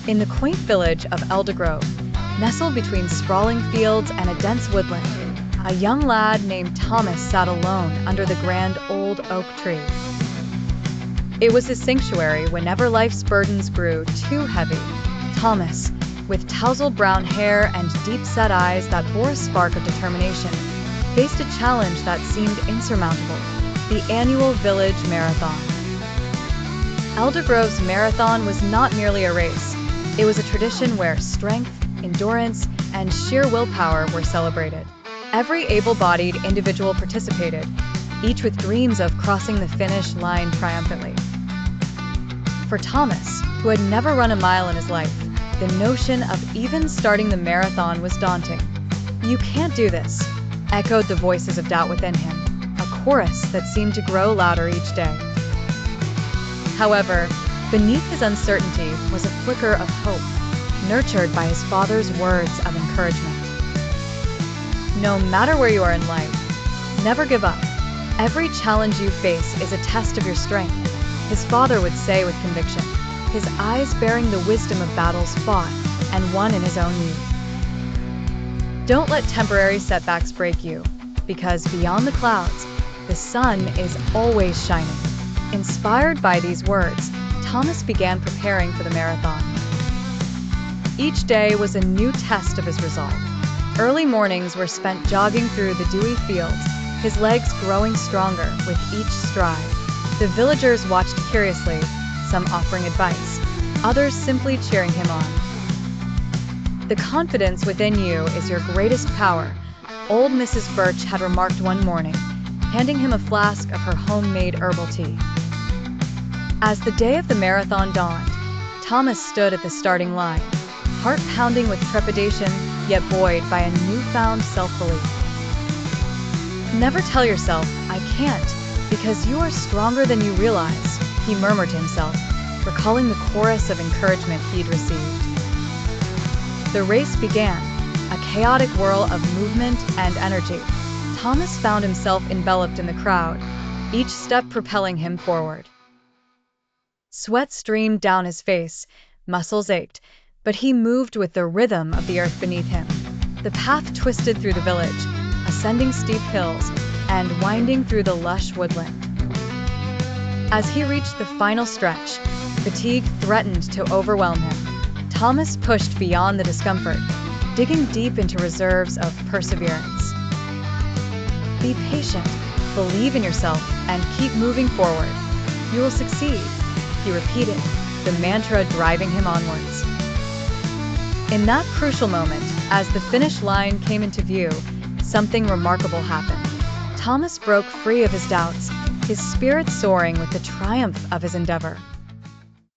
In the quaint village of Eldegrove, nestled between sprawling fields and a dense woodland, a young lad named Thomas sat alone under the grand old oak tree. It was his sanctuary whenever life's burdens grew too heavy. Thomas, with tousled brown hair and deep-set eyes that bore a spark of determination, faced a challenge that seemed insurmountable: the annual village marathon. Eldergrove's marathon was not merely a race. It was a tradition where strength, endurance, and sheer willpower were celebrated. Every able-bodied individual participated, each with dreams of crossing the finish line triumphantly. For Thomas, who had never run a mile in his life, the notion of even starting the marathon was daunting. "You can't do this," echoed the voices of doubt within him, a chorus that seemed to grow louder each day. However, beneath his uncertainty was a flicker of hope, nurtured by his father's words of encouragement. "No matter where you are in life, never give up. Every challenge you face is a test of your strength," his father would say with conviction, his eyes bearing the wisdom of battles fought and won in his own youth. Don't let temporary setbacks break you, because beyond the clouds, the sun is always shining. Inspired by these words, Thomas began preparing for the marathon. Each day was a new test of his resolve. Early mornings were spent jogging through the dewy fields, his legs growing stronger with each stride. The villagers watched curiously, some offering advice, others simply cheering him on. "The confidence within you is your greatest power," old Mrs. Birch had remarked one morning, handing him a flask of her homemade herbal tea. As the day of the marathon dawned, Thomas stood at the starting line, heart pounding with trepidation, yet buoyed by a newfound self-belief. "Never tell yourself, 'I can't,' because you are stronger than you realize," he murmured to himself, recalling the chorus of encouragement he'd received. The race began, a chaotic whirl of movement and energy. Thomas found himself enveloped in the crowd, each step propelling him forward. Sweat streamed down his face, muscles ached, but he moved with the rhythm of the earth beneath him. The path twisted through the village, ascending steep hills and winding through the lush woodland. As he reached the final stretch, fatigue threatened to overwhelm him. Thomas pushed beyond the discomfort, digging deep into reserves of perseverance. "Be patient, believe in yourself, and keep moving forward. You will succeed," he repeated, the mantra driving him onwards. In that crucial moment, as the finish line came into view, something remarkable happened. Thomas broke free of his doubts, his spirit soaring with the triumph of his endeavor.